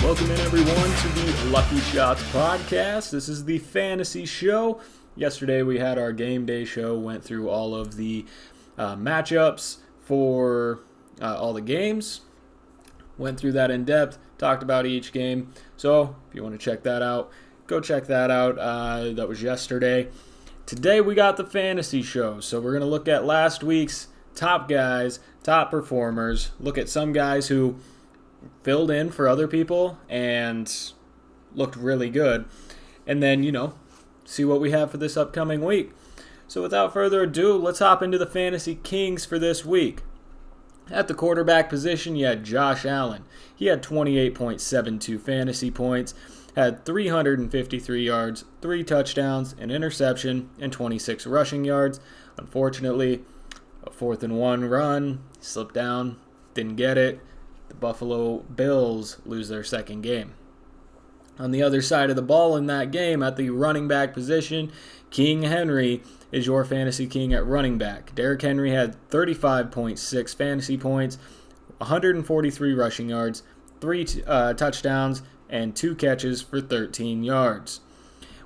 Welcome in, everyone, to the Lucky Shots podcast. This is the fantasy show. Yesterday we had our game day show, went through all of the matchups for all the games, went through that in depth, talked about each game. So if you want to check that out, go check that out. That was yesterday. Today we got the fantasy show. So we're going to look at last week's top guys, top performers, look at some guys who filled in for other people and looked really good, and then, see what we have for this upcoming week. So without further ado, let's hop into the Fantasy Kings for this week. At the quarterback position, you had Josh Allen. He had 28.72 fantasy points, had 353 yards, 3 touchdowns, an interception, and 26 rushing yards. Unfortunately, a 4th and 1 run, slipped down, didn't get it. The Buffalo Bills lose their second game. On the other side of the ball in that game, at the running back position, King Henry is your fantasy king at running back. Derrick Henry had 35.6 fantasy points, 143 rushing yards, 3 touchdowns, and 2 catches for 13 yards.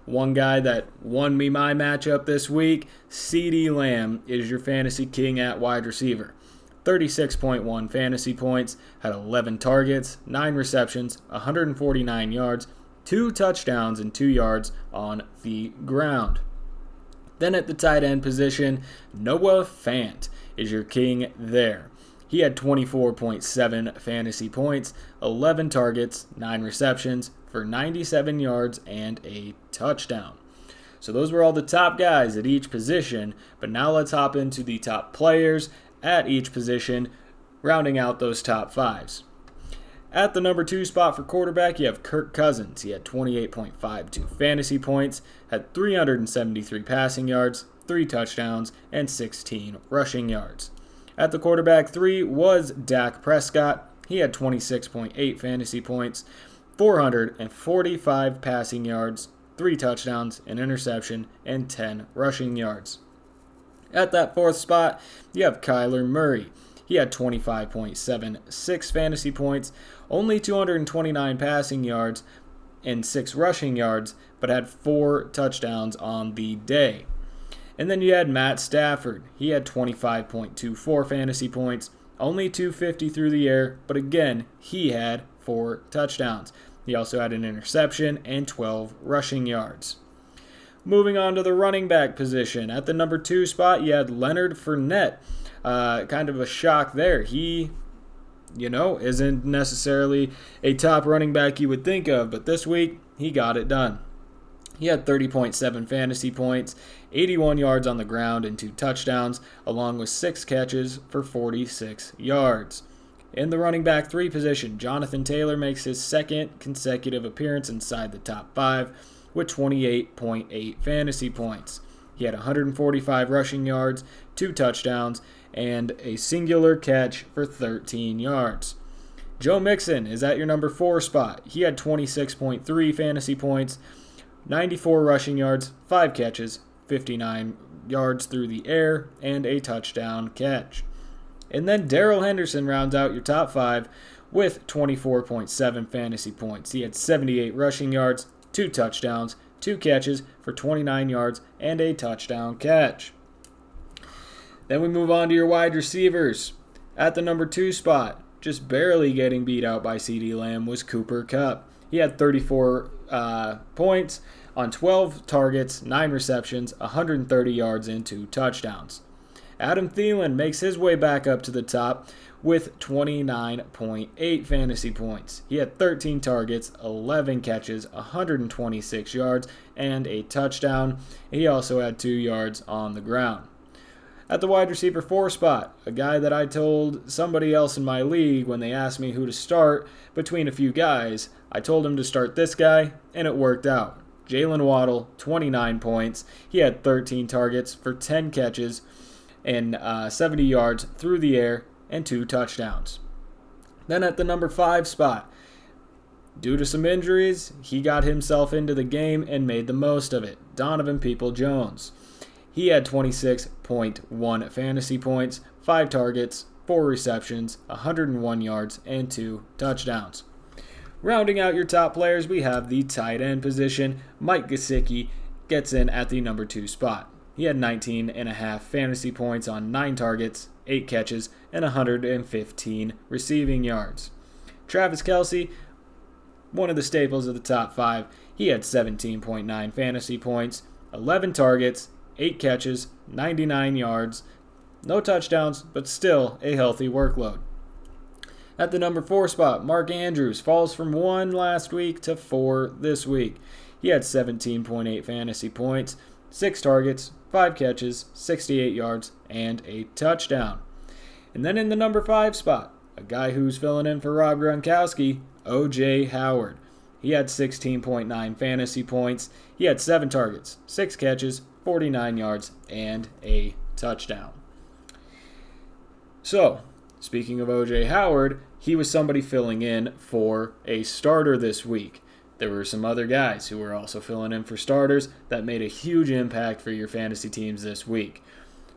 One guy that won me my matchup this week, CeeDee Lamb, is your fantasy king at wide receiver. 36.1 fantasy points, had 11 targets, 9 receptions, 149 yards, 2 touchdowns, and 2 yards on the ground. Then at the tight end position, Noah Fant is your king there. He had 24.7 fantasy points, 11 targets, 9 receptions for 97 yards and a touchdown. So those were all the top guys at each position, but now let's hop into the top players at each position, rounding out those top 5s. At the number 2 spot for quarterback, you have Kirk Cousins. He had 28.52 fantasy points, had 373 passing yards, 3 touchdowns, and 16 rushing yards. At the quarterback 3 was Dak Prescott. He had 26.8 fantasy points, 445 passing yards, 3 touchdowns, an interception, and 10 rushing yards. At that 4th spot, you have Kyler Murray. He had 25.76 fantasy points, only 229 passing yards, and 6 rushing yards, but had 4 touchdowns on the day. And then you had Matt Stafford. He had 25.24 fantasy points, only 250 through the air, but again, he had 4 touchdowns. He also had an interception and 12 rushing yards. Moving on to the running back position. At the number 2 spot, you had Leonard Fernett. Kind of a shock there. He, isn't necessarily a top running back you would think of, but this week, he got it done. He had 30.7 fantasy points, 81 yards on the ground, and 2 touchdowns, along with 6 catches for 46 yards. In the running back 3 position, Jonathan Taylor makes his second consecutive appearance inside the top 5, with 28.8 fantasy points. He had 145 rushing yards, 2 touchdowns, and a singular catch for 13 yards. Joe Mixon is at your number 4 spot. He had 26.3 fantasy points, 94 rushing yards, 5 catches, 59 yards through the air, and a touchdown catch. And then Daryl Henderson rounds out your top 5 with 24.7 fantasy points. He had 78 rushing yards, 2 touchdowns, 2 catches for 29 yards, and a touchdown catch. Then we move on to your wide receivers. At the number 2 spot, just barely getting beat out by CeeDee Lamb, was Cooper Kupp. He had 34 points on 12 targets, 9 receptions, 130 yards, and 2 touchdowns. Adam Thielen makes his way back up to the top with 29.8 fantasy points. He had 13 targets, 11 catches, 126 yards, and a touchdown. He also had 2 yards on the ground. At the wide receiver 4 spot, a guy that I told somebody else in my league when they asked me who to start between a few guys, I told him to start this guy, and it worked out. Jalen Waddle, 29 points. He had 13 targets for 10 catches and 70 yards through the air and 2 touchdowns. Then at the number 5 spot, due to some injuries, he got himself into the game and made the most of it. Donovan Peoples-Jones. He had 26.1 fantasy points, 5 targets, 4 receptions, 101 yards, and 2 touchdowns. Rounding out your top players, we have the tight end position. Mike Gosicki gets in at the number 2 spot. He had 19.5 fantasy points on 9 targets, 8 catches, and 115 receiving yards. Travis Kelce, one of the staples of the top 5, he had 17.9 fantasy points, 11 targets, 8 catches, 99 yards, no touchdowns, but still a healthy workload. At the number 4 spot, Mark Andrews falls from 1 last week to 4 this week. He had 17.8 fantasy points, 6 targets, 5 catches, 68 yards, and a touchdown. And then in the number 5 spot, a guy who's filling in for Rob Gronkowski, O.J. Howard. He had 16.9 fantasy points. He had 7 targets, 6 catches, 49 yards, and a touchdown. So, speaking of O.J. Howard, he was somebody filling in for a starter this week. There were some other guys who were also filling in for starters that made a huge impact for your fantasy teams this week.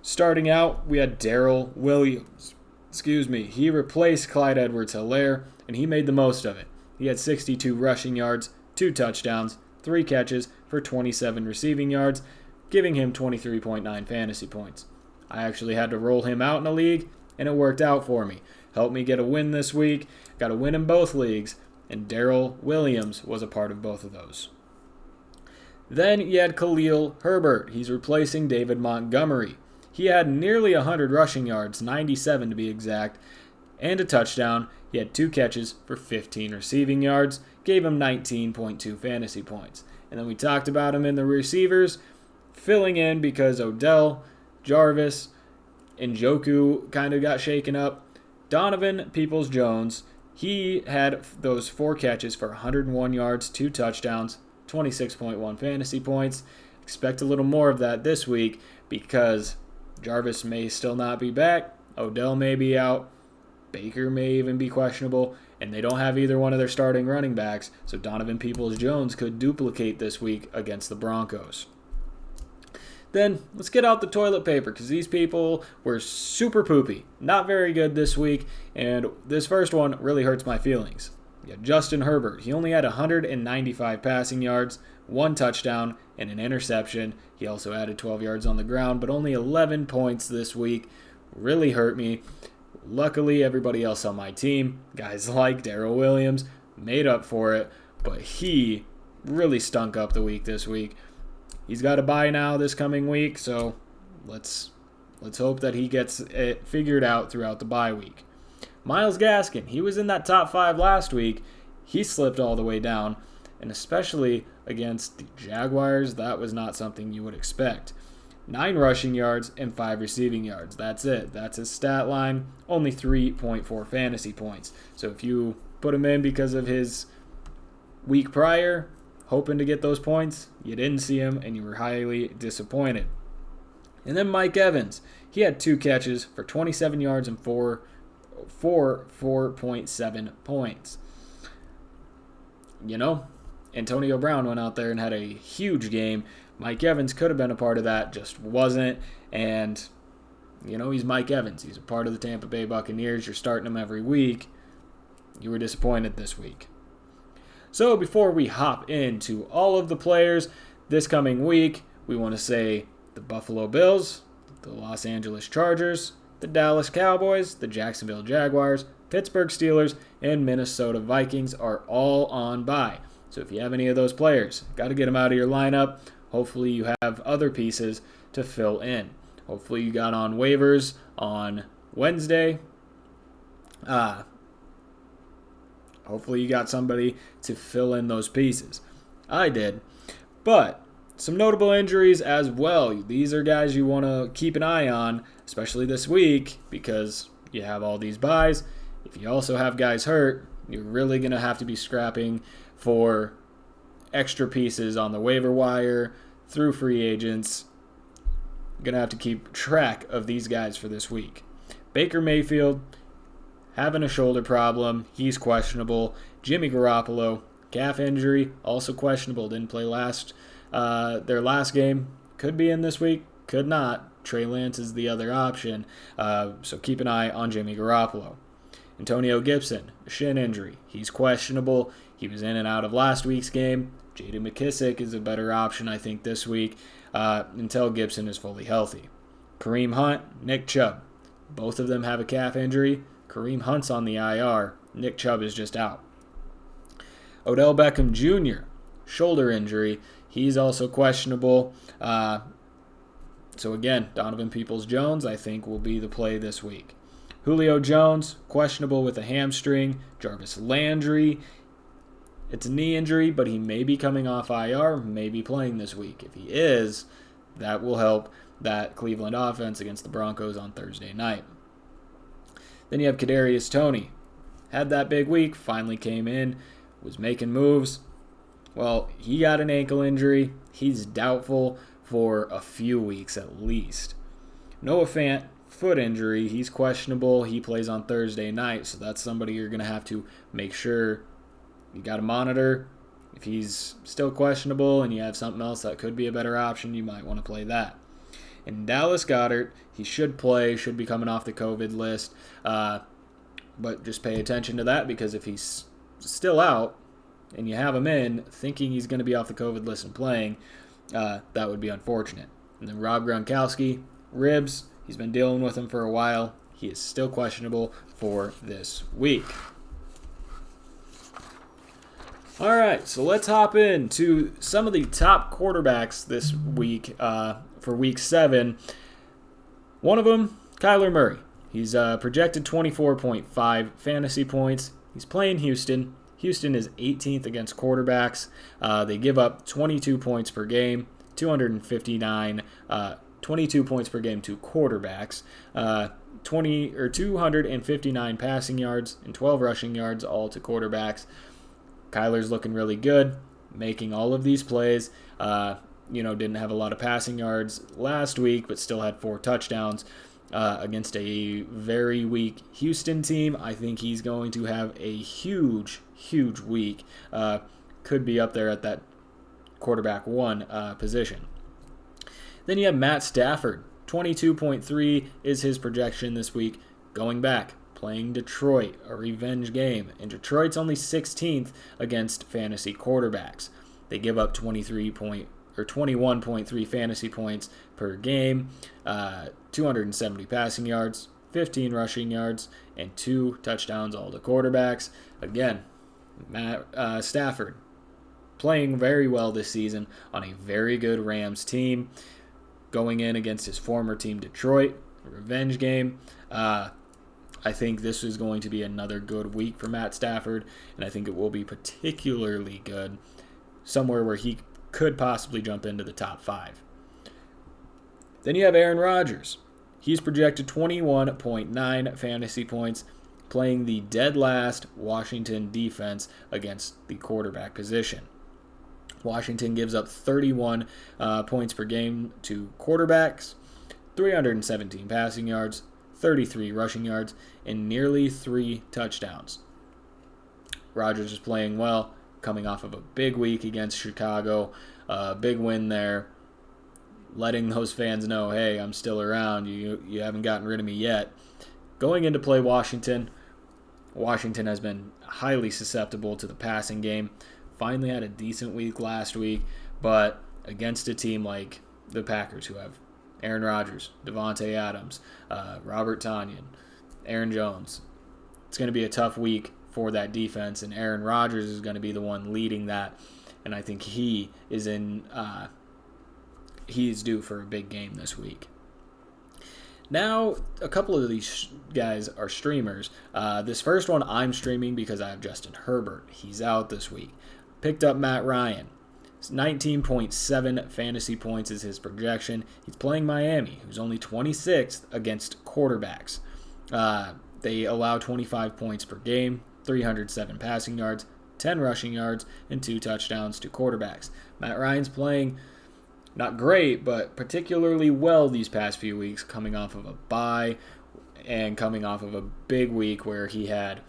Starting out, we had Daryl Williams. He replaced Clyde Edwards-Helaire, and he made the most of it. He had 62 rushing yards, 2 touchdowns, 3 catches for 27 receiving yards, giving him 23.9 fantasy points. I actually had to roll him out in a league, and it worked out for me. Helped me get a win this week. Got a win in both leagues, and Daryl Williams was a part of both of those. Then you had Khalil Herbert. He's replacing David Montgomery. He had nearly 100 rushing yards, 97 to be exact, and a touchdown. He had 2 catches for 15 receiving yards, gave him 19.2 fantasy points. And then we talked about him in the receivers, filling in because Odell, Jarvis, and Njoku kind of got shaken up. Donovan Peoples-Jones, he had those 4 catches for 101 yards, 2 touchdowns, 26.1 fantasy points. Expect a little more of that this week because Jarvis may still not be back. Odell may be out. Baker may even be questionable. And they don't have either one of their starting running backs. So Donovan Peoples-Jones could duplicate this week against the Broncos. Then let's get out the toilet paper because these people were super poopy. Not very good this week. And this first one really hurts my feelings. Yeah, Justin Herbert. He only had 195 passing yards, 1 touchdown, and an interception. He also added 12 yards on the ground, but only 11 points this week. Really hurt me. Luckily, everybody else on my team, guys like Daryl Williams, made up for it, but he really stunk up the week this week. He's got a bye now this coming week, so let's hope that he gets it figured out throughout the bye week. Myles Gaskin, he was in that top 5 last week. He slipped all the way down, and especially against the Jaguars, that was not something you would expect. 9 rushing yards and 5 receiving yards. That's it. That's his stat line. Only 3.4 fantasy points. So if you put him in because of his week prior, hoping to get those points, you didn't see him and you were highly disappointed. And then Mike Evans. He had 2 catches for 27 yards and 4.7 points. You know, Antonio Brown went out there and had a huge game. Mike Evans could have been a part of that, just wasn't. And, you know, he's Mike Evans. He's a part of the Tampa Bay Buccaneers. You're starting him every week. You were disappointed this week. So before we hop into all of the players this coming week, we want to say the Buffalo Bills, the Los Angeles Chargers, the Dallas Cowboys, the Jacksonville Jaguars, Pittsburgh Steelers, and Minnesota Vikings are all on bye. So if you have any of those players, got to get them out of your lineup. Hopefully you have other pieces to fill in. Hopefully you got on waivers on Wednesday. Hopefully you got somebody to fill in those pieces. I did. But some notable injuries as well. These are guys you want to keep an eye on, especially this week, because you have all these buys. If you also have guys hurt, you're really going to have to be scrapping for extra pieces on the waiver wire, through free agents. You're going to have to keep track of these guys for this week. Baker Mayfield, having a shoulder problem. He's questionable. Jimmy Garoppolo, calf injury, also questionable. Didn't play their last game. Could be in this week, could not. Trey Lance is the other option. So keep an eye on Jimmy Garoppolo. Antonio Gibson, shin injury. He's questionable. He was in and out of last week's game. J.D. McKissic is a better option, I think, this week until Gibson is fully healthy. Kareem Hunt, Nick Chubb. Both of them have a calf injury. Kareem Hunt's on the IR. Nick Chubb is just out. Odell Beckham Jr., shoulder injury. He's also questionable. So again, Donovan Peoples-Jones, I think, will be the play this week. Julio Jones, questionable with a hamstring. Jarvis Landry, it's a knee injury, but he may be coming off IR, may be playing this week. If he is, that will help that Cleveland offense against the Broncos on Thursday night. Then you have Kadarius Toney. Had that big week, finally came in, was making moves. Well, he got an ankle injury. He's doubtful for a few weeks at least. Noah Fant, foot injury. He's questionable. He plays on Thursday night, so that's somebody you're going to have to make sure you got to monitor. If he's still questionable and you have something else that could be a better option, you might want to play that. And Dallas Goddard, he should play, should be coming off the COVID list. But just pay attention to that, because if he's still out and you have him in thinking he's going to be off the COVID list and playing, that would be unfortunate. And then Rob Gronkowski, ribs. He's been dealing with him for a while. He is still questionable for this week. All right, so let's hop into some of the top quarterbacks this week for Week 7. One of them, Kyler Murray. He's projected 24.5 fantasy points. He's playing Houston. Houston is 18th against quarterbacks. They give up 22 points per game, 22 points per game to quarterbacks, 259 passing yards and 12 rushing yards all to quarterbacks. Kyler's looking really good, making all of these plays. Didn't have a lot of passing yards last week, but still had 4 touchdowns against a very weak Houston team. I think he's going to have a huge, huge week. Could be up there at that quarterback 1 position. Then you have Matt Stafford. 22.3 is his projection this week. Going back, playing Detroit, a revenge game. And Detroit's only 16th against fantasy quarterbacks. They give up 21.3 fantasy points per game, 270 passing yards, 15 rushing yards, and 2 touchdowns all to quarterbacks. Again, Matt Stafford playing very well this season on a very good Rams team, going in against his former team Detroit, a revenge game. I think this is going to be another good week for Matt Stafford, and I think it will be particularly good somewhere where he could possibly jump into the top 5. Then you have Aaron Rodgers. He's projected 21.9 fantasy points, playing the dead last Washington defense against the quarterback position. Washington gives up 31 points per game to quarterbacks, 317 passing yards, 33 rushing yards, and nearly 3 touchdowns. Rodgers is playing well, coming off of a big week against Chicago, big win there, letting those fans know, hey, I'm still around, you haven't gotten rid of me yet. Going into play Washington has been highly susceptible to the passing game. Finally had a decent week last week, but against a team like the Packers, who have Aaron Rodgers, Devontae Adams, Robert Tonyan, Aaron Jones, it's going to be a tough week for that defense, and Aaron Rodgers is going to be the one leading that, and I think he's due for a big game this week. Now, a couple of these guys are streamers. This first one I'm streaming because I have Justin Herbert. He's out this week. Picked up Matt Ryan. 19.7 fantasy points is his projection. He's playing Miami, who's only 26th against quarterbacks. They allow 25 points per game, 307 passing yards, 10 rushing yards, and 2 touchdowns to quarterbacks. Matt Ryan's playing not great, but particularly well these past few weeks, coming off of a bye and coming off of a big week where he had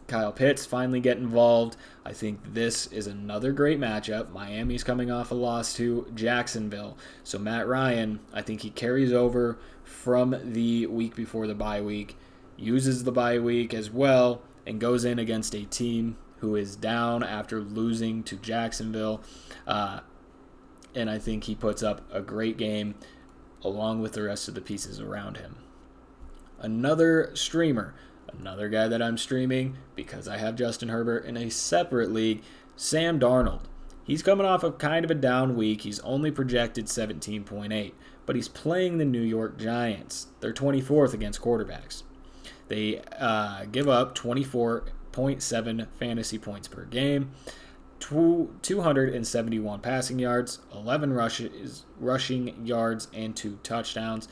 Kyle Pitts finally get involved. I think this is another great matchup. Miami's coming off a loss to Jacksonville. So Matt Ryan, I think he carries over from the week before the bye week. uses the bye week as well, and goes in against a team who is down after losing to Jacksonville. And I think he puts up a great game along with the rest of the pieces around him. Another streamer, another guy that I'm streaming because I have Justin Herbert in a separate league, Sam Darnold. He's coming off of kind of a down week. He's only projected 17.8, but he's playing the New York Giants. They're 24th against quarterbacks. They give up 24.7 fantasy points per game, 271 passing yards, 11 rushing yards, and 2 touchdowns.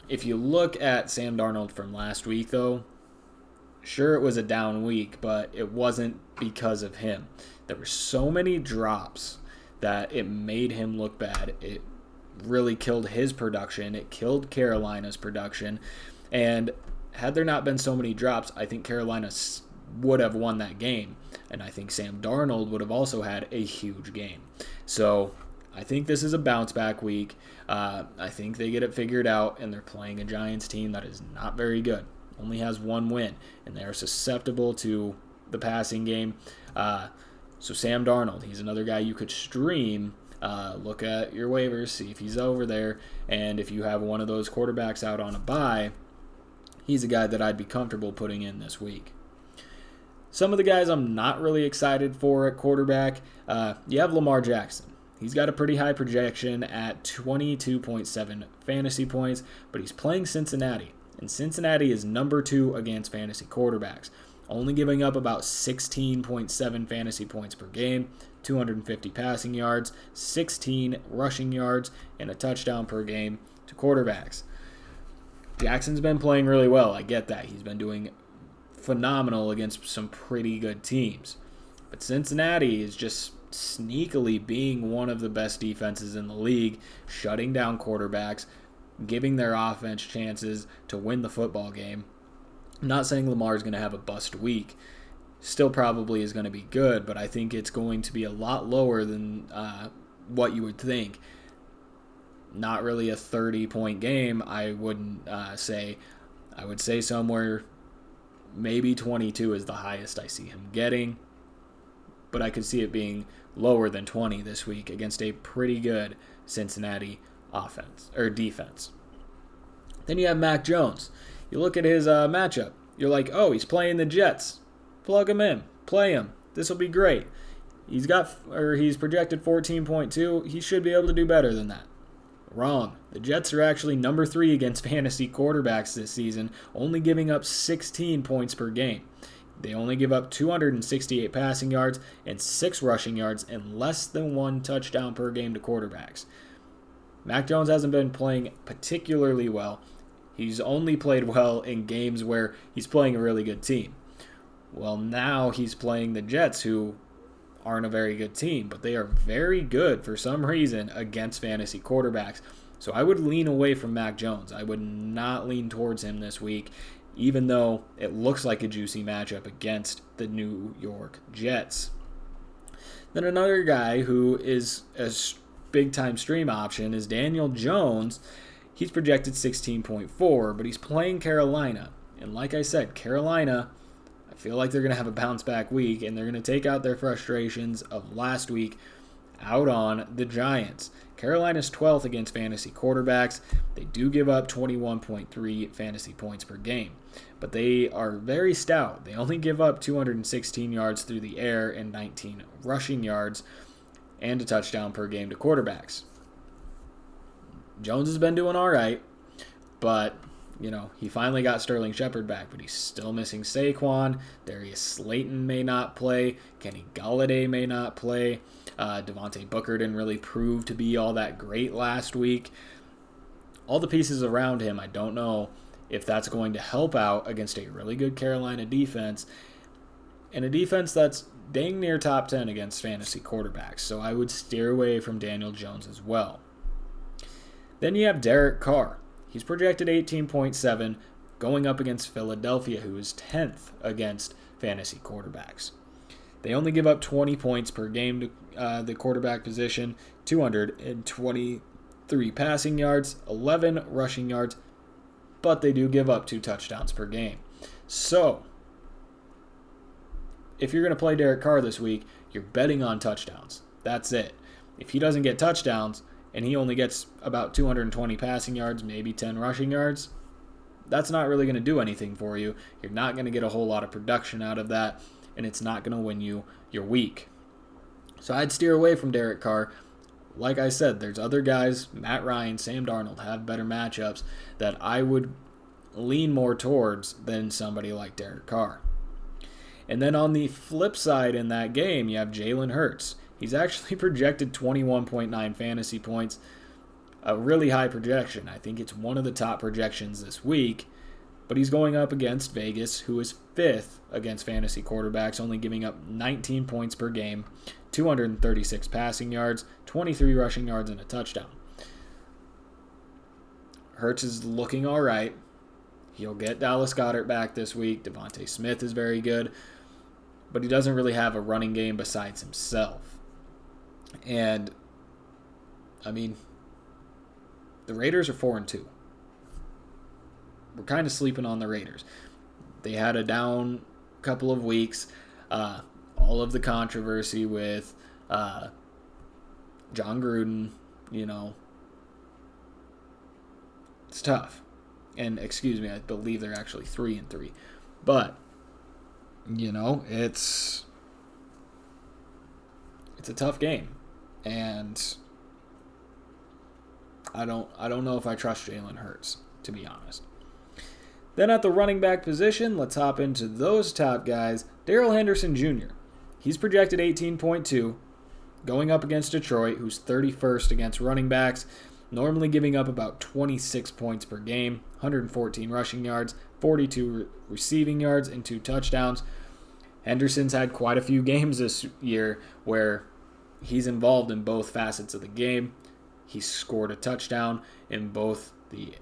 If you look at Sam Darnold from last week, though, sure, it was a down week, but it wasn't because of him. There were so many drops that it made him look bad. It really killed his production. It killed Carolina's production. And had there not been so many drops, I think Carolina would have won that game. And I think Sam Darnold would have also had a huge game. So I think this is a bounce-back week. I think they get it figured out, and they're playing a Giants team that is not very good. Only has 1 win, and they are susceptible to the passing game. So Sam Darnold, he's another guy you could stream. Look at your waivers, see if he's over there, and if you have one of those quarterbacks out on a bye, he's a guy that I'd be comfortable putting in this week. Some of the guys I'm not really excited for at quarterback, you have Lamar Jackson. He's got a pretty high projection at 22.7 fantasy points, but he's playing Cincinnati. And Cincinnati is number 2 against fantasy quarterbacks, only giving up about 16.7 fantasy points per game, 250 passing yards, 16 rushing yards, and a touchdown per game to quarterbacks. Jackson's been playing really well. I get that. He's been doing phenomenal against some pretty good teams. But Cincinnati is just sneakily being one of the best defenses in the league, shutting down quarterbacks, giving their offense chances to win the football game. I'm not saying Lamar is going to have a bust week. Still probably is going to be good, but I think it's going to be a lot lower than what you would think. Not really a 30-point game, I wouldn't say. I would say somewhere maybe 22 is the highest I see him getting, but I could see it being lower than 20 this week against a pretty good Cincinnati offense or defense. Then you have Mac Jones. You look at his matchup. You're like, oh, he's playing the Jets. Plug him in. Play him. This will be great. He's projected 14.2. He should be able to do better than that. Wrong. The Jets are actually number 3 against fantasy quarterbacks this season, only giving up 16 points per game. They only give up 268 passing yards and 6 rushing yards and less than 1 touchdown per game to quarterbacks. Mac Jones hasn't been playing particularly well. He's only played well in games where he's playing a really good team. Well, now he's playing the Jets, who aren't a very good team, but they are very good for some reason against fantasy quarterbacks. So I would lean away from Mac Jones. I would not lean towards him this week, even though it looks like a juicy matchup against the New York Jets. Then another guy who is a big-time stream option is Daniel Jones. He's projected 16.4, but he's playing Carolina. And like I said, Carolina, I feel like they're going to have a bounce-back week, and they're going to take out their frustrations of last week out on the Giants. Carolina's 12th against fantasy quarterbacks. They do give up 21.3 fantasy points per game, but they are very stout. They only give up 216 yards through the air and 19 rushing yards and a touchdown per game to quarterbacks. Jones has been doing all right, but he finally got Sterling Shepard back, but he's still missing Saquon. Darius Slayton may not play. Kenny Golladay may not play. Devontae Booker didn't really prove to be all that great last week. All the pieces around him, I don't know if that's going to help out against a really good Carolina defense, and a defense that's dang near top 10 against fantasy quarterbacks. So I would steer away from Daniel Jones as well. Then you have Derek Carr. He's projected 18.7, going up against Philadelphia, who is 10th against fantasy quarterbacks. They only give up 20 points per game to the quarterback position, 223 passing yards, 11 rushing yards, but they do give up 2 touchdowns per game. So, if you're going to play Derek Carr this week, you're betting on touchdowns. That's it. If he doesn't get touchdowns and he only gets about 220 passing yards, maybe 10 rushing yards, that's not really going to do anything for you. You're not going to get a whole lot of production out of that, and it's not going to win you your week. So I'd steer away from Derek Carr. Like I said, there's other guys, Matt Ryan, Sam Darnold, have better matchups that I would lean more towards than somebody like Derek Carr. And then on the flip side in that game, you have Jalen Hurts. He's actually projected 21.9 fantasy points, a really high projection. I think it's one of the top projections this week, but he's going up against Vegas, who is 5th against fantasy quarterbacks, only giving up 19 points per game, 236 passing yards, 23 rushing yards, and a touchdown. Hurts is looking all right. He'll get Dallas Goddard back this week. Devontae Smith is very good, but he doesn't really have a running game besides himself. And, I mean, the Raiders are 4-2. We're kind of sleeping on the Raiders. They had a down couple of weeks. All of the controversy with John Gruden, it's tough. And excuse me, I believe they're actually 3-3. But, it's a tough game. And I don't know if I trust Jalen Hurts, to be honest. Then at the running back position, let's hop into those top guys. Daryl Henderson Jr. He's projected 18.2, going up against Detroit, who's 31st against running backs, normally giving up about 26 points per game, 114 rushing yards, 42 receiving yards, and 2 touchdowns. Henderson's had quite a few games this year where he's involved in both facets of the game. He scored a touchdown in both the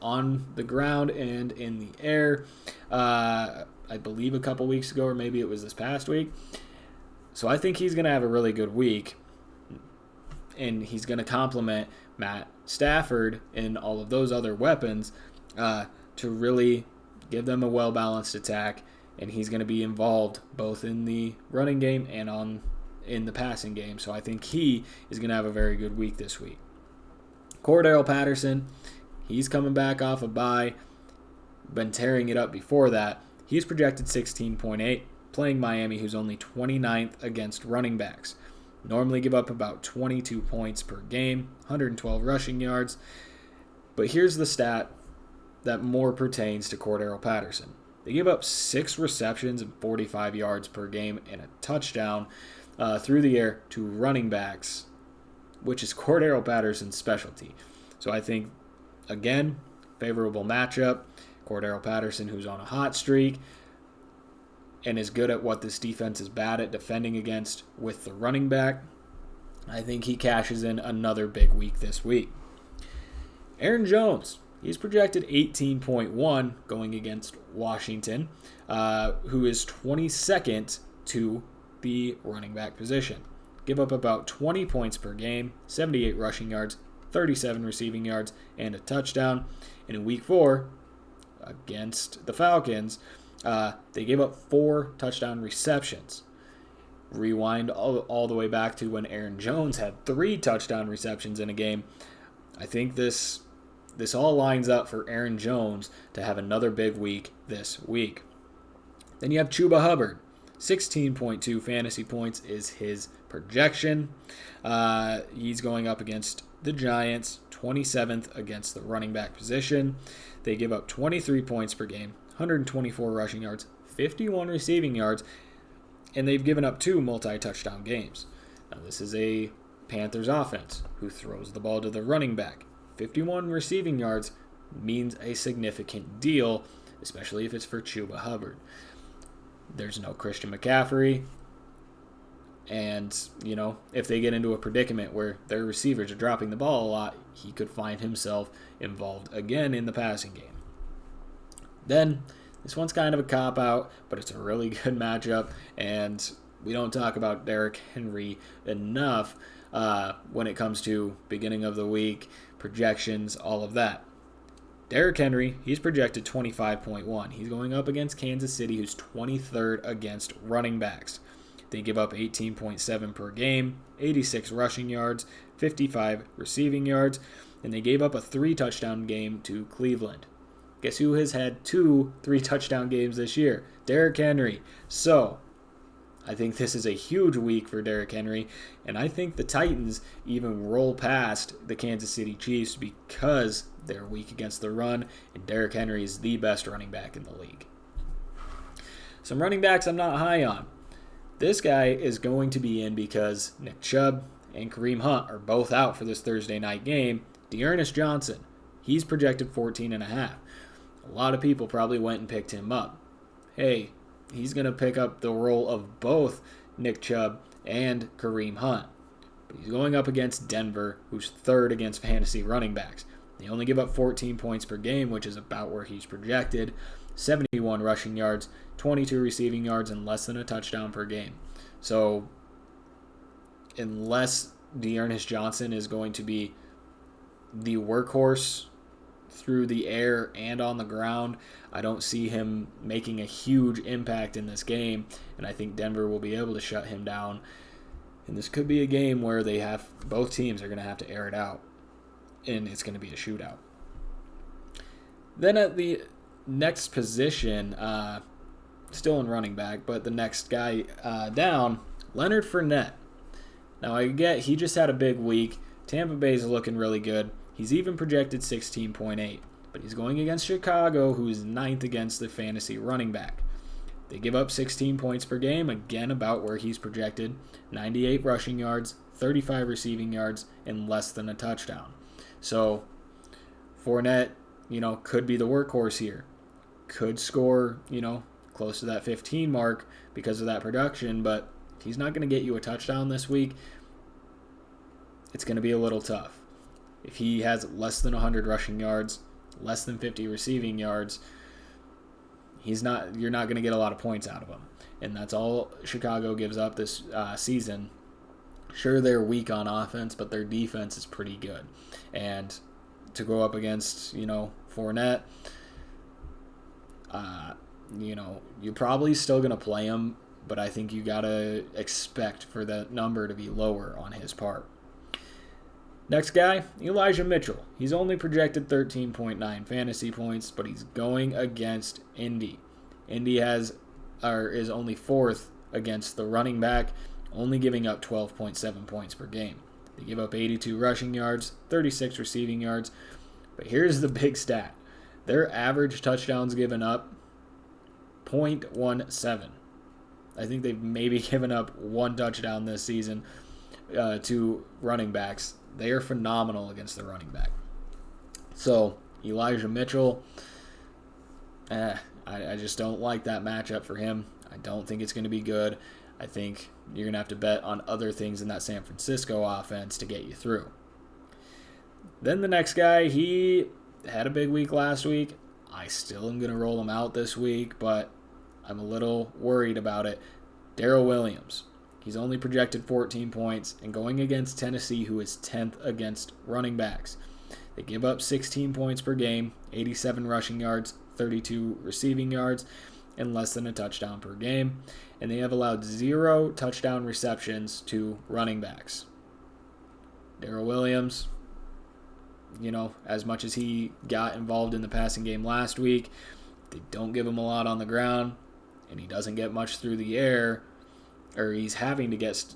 on the ground and in the air, I believe a couple weeks ago, or maybe it was this past week. So I think he's going to have a really good week, and he's going to complement Matt Stafford and all of those other weapons to really give them a well-balanced attack, and he's going to be involved both in the running game and in the passing game. So I think he is going to have a very good week this week. Cordero Patterson, he's coming back off a bye, been tearing it up before that. He's projected 16.8, playing Miami, who's only 29th against running backs. Normally give up about 22 points per game, 112 rushing yards. But here's the stat that more pertains to Cordero Patterson. They give up 6 receptions and 45 yards per game and a touchdown through the air to running backs, which is Cordero Patterson's specialty. So I think, again, favorable matchup. Cordero Patterson, who's on a hot streak and is good at what this defense is bad at defending against with the running back. I think he cashes in another big week this week. Aaron Jones, he's projected 18.1 going against Washington, who is 22nd to the running back position. Give up about 20 points per game, 78 rushing yards, 37 receiving yards, and a touchdown. And in week 4, against the Falcons, they gave up 4 touchdown receptions. Rewind all the way back to when Aaron Jones had 3 touchdown receptions in a game. I think this all lines up for Aaron Jones to have another big week this week. Then you have Chuba Hubbard. 16.2 fantasy points is his projection. He's going up against the Giants, 27th against the running back position. They give up 23 points per game, 124 rushing yards, 51 receiving yards, and they've given up 2 multi-touchdown games. Now, this is a Panthers offense who throws the ball to the running back. 51 receiving yards means a significant deal, especially if it's for Chuba Hubbard. There's no Christian McCaffrey. And, if they get into a predicament where their receivers are dropping the ball a lot, he could find himself involved again in the passing game. Then, this one's kind of a cop-out, but it's a really good matchup, and we don't talk about Derrick Henry enough – when it comes to beginning of the week, projections, all of that. But Derrick Henry, he's projected 21.9, going against Washington, who is 22nd to the running back position. Normally give up about 20 points per game, 112 rushing yards, 42 receiving yards, and a touchdown. And in week 4, against the Falcons, Derrick Henry, he's projected 25.1. He's going up against Kansas City, who's 23rd against running backs. They give up 18.7 per game, 86 rushing yards, 55 receiving yards, and they gave up a 3-touchdown game to Cleveland. Guess who has had 2 3-touchdown games this year? Derrick Henry. So, I think this is a huge week for Derrick Henry, and I think the Titans even roll past the Kansas City Chiefs because they're weak against the run, and Derrick Henry is the best running back in the league. Some running backs I'm not high on. This guy is going to be in because Nick Chubb and Kareem Hunt are both out for this Thursday night game. Ernest Johnson, he's projected 14.5. A lot of people probably went and picked him up. Hey, he's going to pick up the role of both Nick Chubb and Kareem Hunt. But he's going up against Denver, who's 3rd against fantasy running backs. They only give up 14 points per game, which is about where he's projected. 71 rushing yards, 22 receiving yards, and less than a touchdown per game. So, unless Ernest Johnson is going to be the workhorse through the air and on the ground, I don't see him making a huge impact in this game, and I think Denver will be able to shut him down. And this could be a game where both teams are going to have to air it out, and it's going to be a shootout. Then at the next position, still in running back, but the next guy down, Leonard Fernett. Now I get he just had a big week. Tampa Bay's looking really good. He's even projected 16.8, but he's going against Chicago, who's 9th against the fantasy running back. They give up 16 points per game, again about where he's projected, 98 rushing yards, 35 receiving yards, and less than a touchdown. So Fournette, could be the workhorse here. Could score, close to that 15 mark because of that production, but if he's not going to get you a touchdown this week, it's going to be a little tough. If he has less than 100 rushing yards, less than 50 receiving yards, you're not going to get a lot of points out of him. And that's all Chicago gives up this season. Sure, they're weak on offense, but their defense is pretty good. And to go up against, Fournette, you're probably still going to play him, but I think you got to expect for that number to be lower on his part. Next guy, Elijah Mitchell. He's only projected 13.9 fantasy points, but he's going against Indy. Indy is only 4th against the running back, only giving up 12.7 points per game. They give up 82 rushing yards, 36 receiving yards, but here's the big stat. Their average touchdowns given up, 0.17. I think they've maybe given up 1 touchdown this season to running backs. They are phenomenal against the running back. So, Elijah Mitchell, I just don't like that matchup for him. I don't think it's going to be good. I think you're going to have to bet on other things in that San Francisco offense to get you through. Then the next guy, he had a big week last week. I still am going to roll him out this week, but I'm a little worried about it. Daryl Williams. He's only projected 14 points and going against Tennessee, who is 10th against running backs. They give up 16 points per game, 87 rushing yards, 32 receiving yards, and less than a touchdown per game. And they have allowed 0 touchdown receptions to running backs. Daryl Williams, as much as he got involved in the passing game last week, they don't give him a lot on the ground, and he doesn't get much through the air, or he's having to get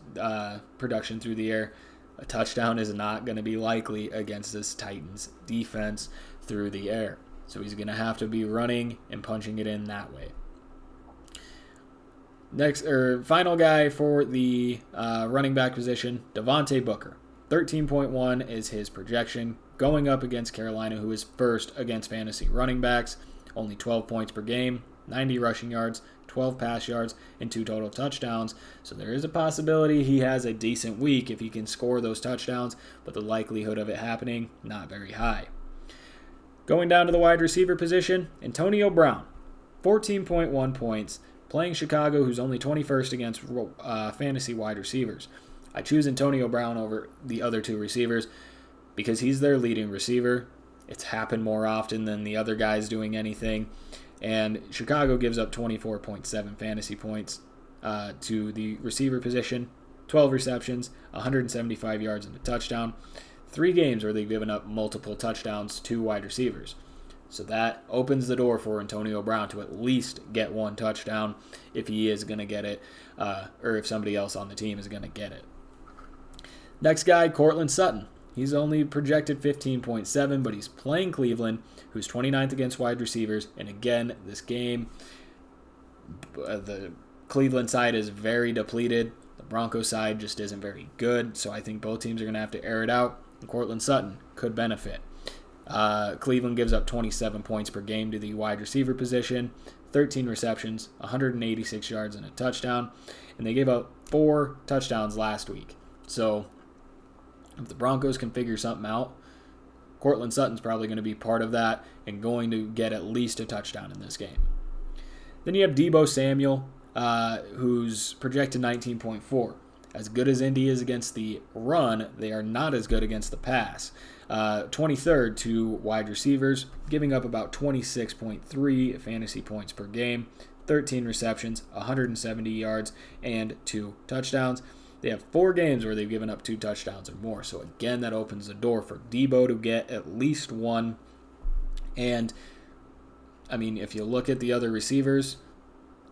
production through the air. A touchdown is not going to be likely against this Titans defense through the air. So he's going to have to be running and punching it in that way. Final guy for the running back position, Devontae Booker. 13.1 is his projection, going up against Carolina, who is 1st against fantasy running backs. Only 12 points per game, 90 rushing yards, 12 pass yards, and 2 total touchdowns. So there is a possibility he has a decent week if he can score those touchdowns, but the likelihood of it happening, not very high. Going down to the wide receiver position, Antonio Brown, 14.1 points, playing Chicago, who's only 21st against fantasy wide receivers. I choose Antonio Brown over the other 2 receivers because he's their leading receiver, It's happened more often than the other guys doing anything. And Chicago gives up 24.7 fantasy points to the receiver position, 12 receptions, 175 yards and a touchdown. 3 games where they've given up multiple touchdowns to wide receivers. So that opens the door for Antonio Brown to at least get 1 touchdown if he is going to get it, or if somebody else on the team is going to get it. Next guy, Cortland Sutton. He's only projected 15.7, but he's playing Cleveland, who's 29th against wide receivers. And again, this game, the Cleveland side is very depleted. The Broncos side just isn't very good. So I think both teams are going to have to air it out. And Cortland Sutton could benefit. Cleveland gives up 27 points per game to the wide receiver position, 13 receptions, 186 yards and a touchdown. And they gave up 4 touchdowns last week. So if the Broncos can figure something out, Cortland Sutton's probably going to be part of that and going to get at least a touchdown in this game. Then you have Deebo Samuel, who's projected 19.4. As good as Indy is against the run, they are not as good against the pass. 23rd to wide receivers, giving up about 26.3 fantasy points per game, 13 receptions, 170 yards, and 2 touchdowns. They have 4 games where they've given up 2 touchdowns or more. So again, that opens the door for Deebo to get at least 1. And, I mean, if you look at the other receivers,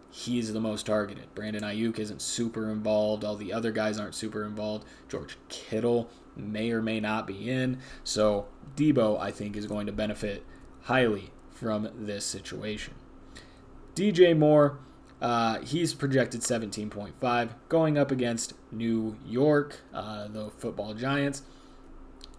he's the most targeted. Brandon Ayuk isn't super involved. All the other guys aren't super involved. George Kittle may or may not be in. So Deebo, I think, is going to benefit highly from this situation. DJ Moore, he's projected 17.5, going up against New York, the football Giants,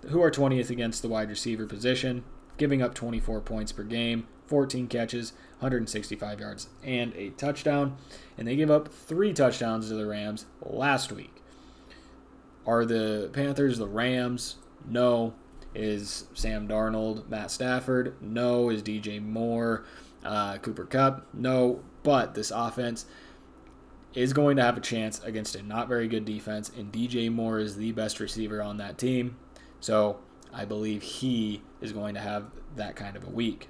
who are 20th against the wide receiver position, giving up 24 points per game, 14 catches, 165 yards, and a touchdown. And they gave up 3 touchdowns to the Rams last week. Are the Panthers the Rams? No. Is Sam Darnold Matt Stafford? No. Is DJ Moore Cooper Kupp? No. But this offense is going to have a chance against a not very good defense, and DJ Moore is the best receiver on that team. So I believe he is going to have that kind of a week.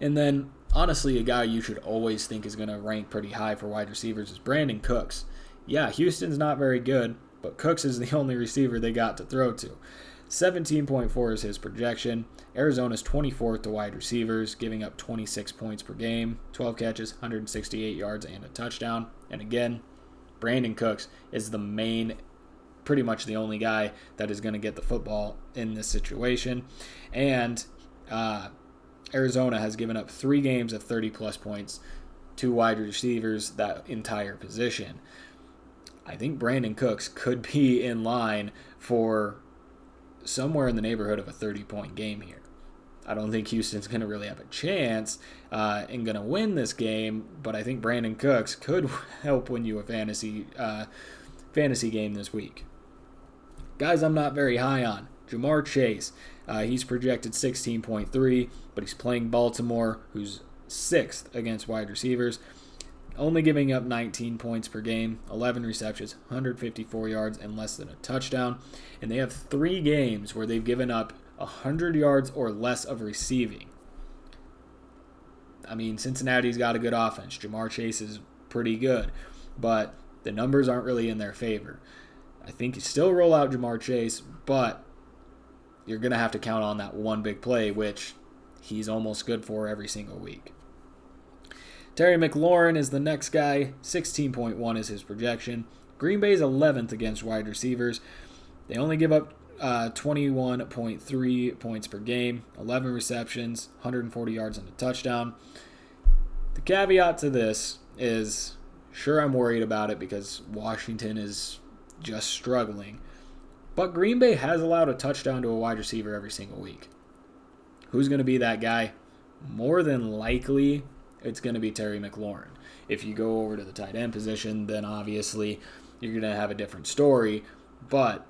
And then, honestly, a guy you should always think is going to rank pretty high for wide receivers is Brandon Cooks. Yeah, Houston's not very good, but Cooks is the only receiver they got to throw to. 17.4 is his projection. Arizona's 24th to wide receivers, giving up 26 points per game, 12 catches, 168 yards, and a touchdown. And again, Brandon Cooks is the main, pretty much the only guy that is going to get the football in this situation. And Arizona has given up 3 games of 30-plus points to wide receivers that entire position. I think Brandon Cooks could be in line for somewhere in the neighborhood of a 30-point game here. I don't think Houston's going to really have a chance and going to win this game, but I think Brandon Cooks could help win you a fantasy game this week. Guys I'm not very high on. Jamar Chase. He's projected 16.3, but he's playing Baltimore, who's 6th against wide receivers, only giving up 19 points per game, 11 receptions, 154 yards, and less than a touchdown. And they have 3 games where they've given up 100 yards or less of receiving. I mean, Cincinnati's got a good offense. Jamar Chase is pretty good, but the numbers aren't really in their favor. I think you still roll out Jamar Chase, but you're going to have to count on that one big play, which he's almost good for every single week. Terry McLaurin is the next guy. 16.1 is his projection. Green Bay's 11th against wide receivers. They only give up 21.3 points per game, 11 receptions, 140 yards and a touchdown. The caveat to this is, sure, I'm worried about it because Washington is just struggling. But Green Bay has allowed a touchdown to a wide receiver every single week. Who's going to be that guy? More than likely, it's going to be Terry McLaurin. If you go over to the tight end position, then obviously you're going to have a different story. But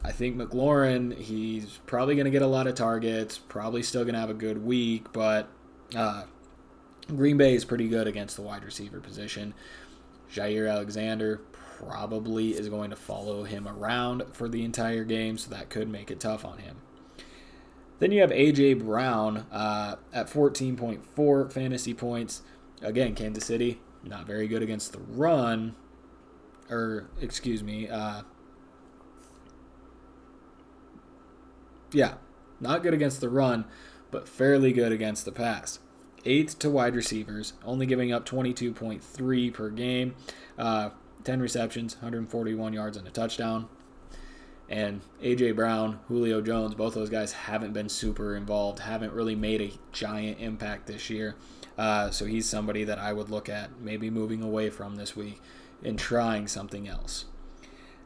I think McLaurin, he's probably going to get a lot of targets, probably still going to have a good week, but Green Bay is pretty good against the wide receiver position. Jair Alexander probably is going to follow him around for the entire game, so that could make it tough on him. Then you have A.J. Brown at 14.4 fantasy points. Again, Kansas City, not very good against the run. Not good against the run, but fairly good against the pass. 8th to wide receivers, only giving up 22.3 per game. 10 receptions, 141 yards and a touchdown. And A.J. Brown, Julio Jones, both those guys haven't been super involved, haven't really made a giant impact this year. So he's somebody that I would look at maybe moving away from this week and trying something else.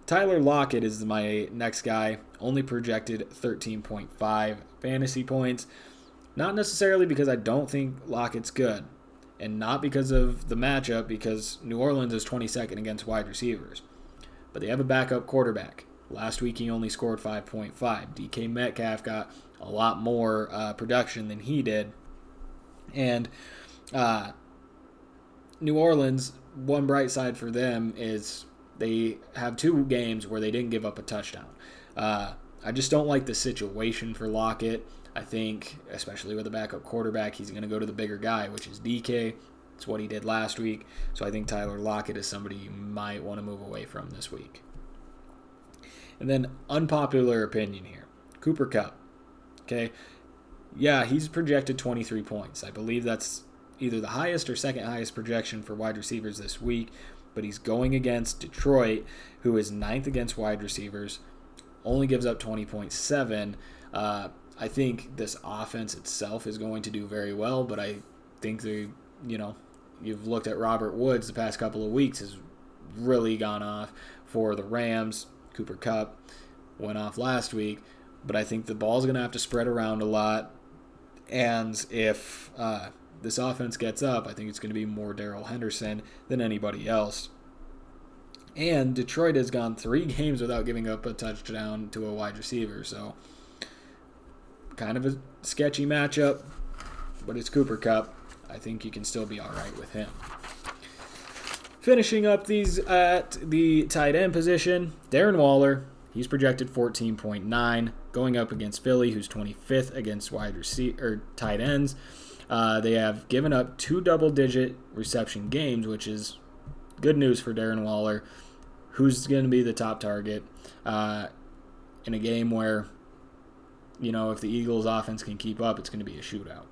Tyler Lockett is my next guy, only projected 13.5 fantasy points. Not necessarily because I don't think Lockett's good, and not because of the matchup, because New Orleans is 22nd against wide receivers. But they have a backup quarterback. Last week he only scored 5.5. DK Metcalf got a lot more production than he did. And New Orleans, one bright side for them is they have 2 games where they didn't give up a touchdown. I just don't like the situation for Lockett. I think, especially with a backup quarterback, he's going to go to the bigger guy, which is DK. It's what he did last week. So I think Tyler Lockett is somebody you might want to move away from this week. And then unpopular opinion here, Cooper Kupp. Okay, yeah, he's projected 23 points. I believe that's either the highest or second highest projection for wide receivers this week, but he's going against Detroit, who is 9th against wide receivers, only gives up 20.7. I think this offense itself is going to do very well, but I think you've looked at Robert Woods the past couple of weeks, has really gone off for the Rams. Cooper Kupp went off last week, but I think the ball's going to have to spread around a lot. And if this offense gets up, I think it's going to be more Daryl Henderson than anybody else. And Detroit has gone 3 games without giving up a touchdown to a wide receiver, so kind of a sketchy matchup, but it's Cooper Kupp. I think you can still be all right with him. Finishing up these at the tight end position, Darren Waller. He's projected 14.9, going up against Philly, who's 25th against tight ends. They have given up 2 double-digit reception games, which is good news for Darren Waller, who's going to be the top target in a game where, if the Eagles' offense can keep up, it's going to be a shootout.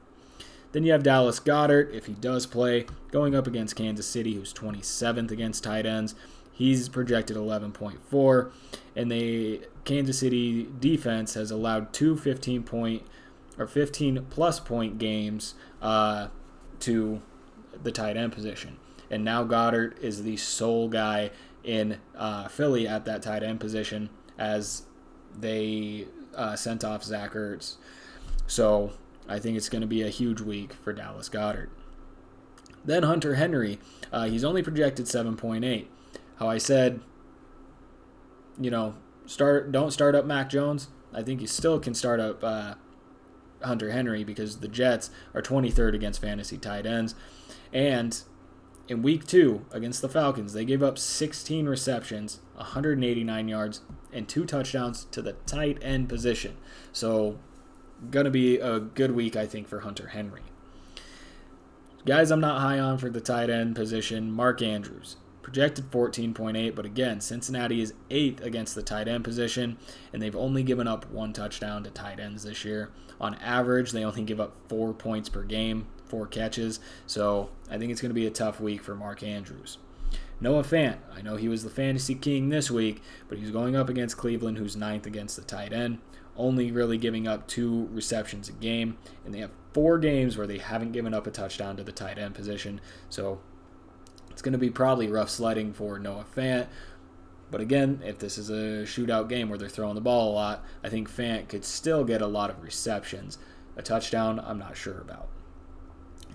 Then you have Dallas Goddard, if he does play, going up against Kansas City, who's 27th against tight ends. He's projected 11.4, and the Kansas City defense has allowed 2 15-plus point games to the tight end position. And now Goddard is the sole guy in Philly at that tight end position as they sent off Zach Ertz. So I think it's going to be a huge week for Dallas Goddard. Then Hunter Henry, he's only projected 7.8. How I said, don't start up Mac Jones. I think you still can start up Hunter Henry because the Jets are 23rd against fantasy tight ends. And in week 2 against the Falcons, they gave up 16 receptions, 189 yards, and 2 touchdowns to the tight end position. So going to be a good week, I think, for Hunter Henry. Guys I'm not high on for the tight end position, Mark Andrews. Projected 14.8, but again, Cincinnati is 8th against the tight end position, and they've only given up 1 touchdown to tight ends this year. On average, they only give up 4 points per game, 4 catches, so I think it's going to be a tough week for Mark Andrews. Noah Fant, I know he was the fantasy king this week, but he's going up against Cleveland, who's 9th against the tight end, only really giving up 2 receptions a game, and they have 4 games where they haven't given up a touchdown to the tight end position, so it's going to be probably rough sledding for Noah Fant. But again, if this is a shootout game where they're throwing the ball a lot, I think Fant could still get a lot of receptions. A touchdown, I'm not sure about.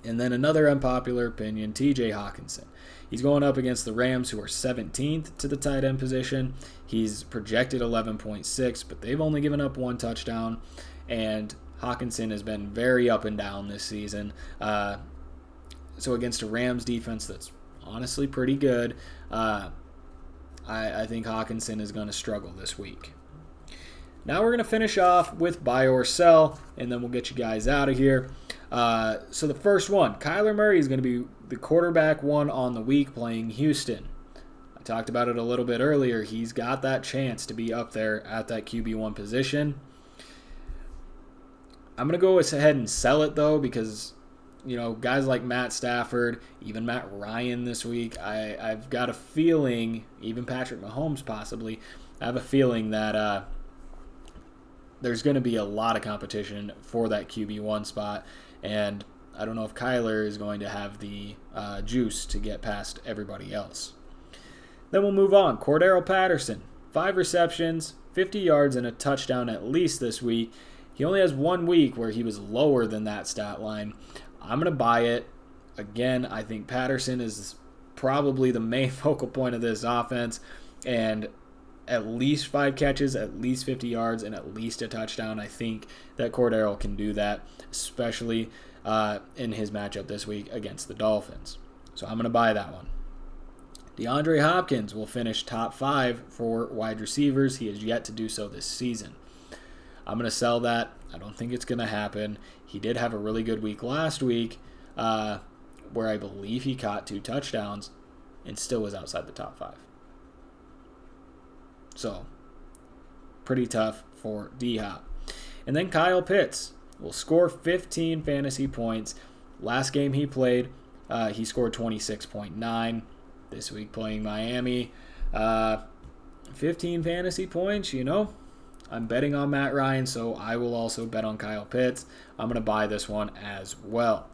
And then another unpopular opinion, TJ Hawkinson. He's going up against the Rams, who are 17th to the tight end position. He's projected 11.6, but they've only given up 1 touchdown. And Hawkinson has been very up and down this season. So against a Rams defense that's honestly pretty good, I think Hawkinson is going to struggle this week. Now we're going to finish off with buy or sell, and then we'll get you guys out of here. So the first one, Kyler Murray is going to be the quarterback one on the week playing Houston. I talked about it a little bit earlier. He's got that chance to be up there at that QB1 position. I'm going to go ahead and sell it, though, because guys like Matt Stafford, even Matt Ryan this week, I've got a feeling, even Patrick Mahomes possibly, I have a feeling that there's going to be a lot of competition for that QB1 spot, and I don't know if Kyler is going to have the juice to get past everybody else. Then we'll move on. Cordero Patterson, 5 receptions, 50 yards, and a touchdown at least this week. He only has 1 week where he was lower than that stat line. I'm going to buy it. Again, I think Patterson is probably the main focal point of this offense, and at least 5 catches, at least 50 yards, and at least a touchdown. I think that Cordero can do that, especially in his matchup this week against the Dolphins. So I'm going to buy that one. DeAndre Hopkins will finish top 5 for wide receivers. He has yet to do so this season. I'm going to sell that. I don't think it's going to happen. He did have a really good week last week where I believe he caught 2 touchdowns and still was outside the top 5. So, pretty tough for D-Hop. And then Kyle Pitts will score 15 fantasy points. Last game he played, he scored 26.9. This week playing Miami. 15 fantasy points, I'm betting on Matt Ryan, so I will also bet on Kyle Pitts. I'm going to buy this one as well.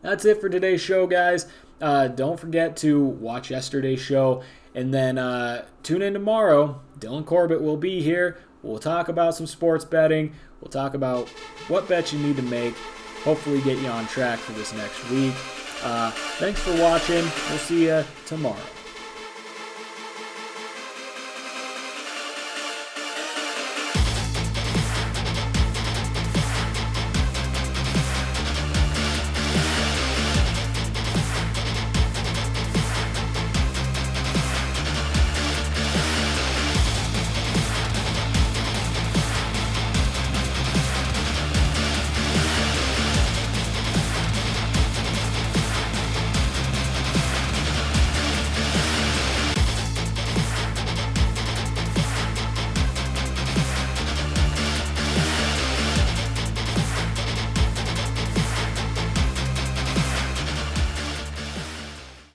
That's it for today's show, guys. Don't forget to watch yesterday's show. And then tune in tomorrow. Dylan Corbett will be here. We'll talk about some sports betting. We'll talk about what bets you need to make. Hopefully get you on track for this next week. Thanks for watching. We'll see you tomorrow.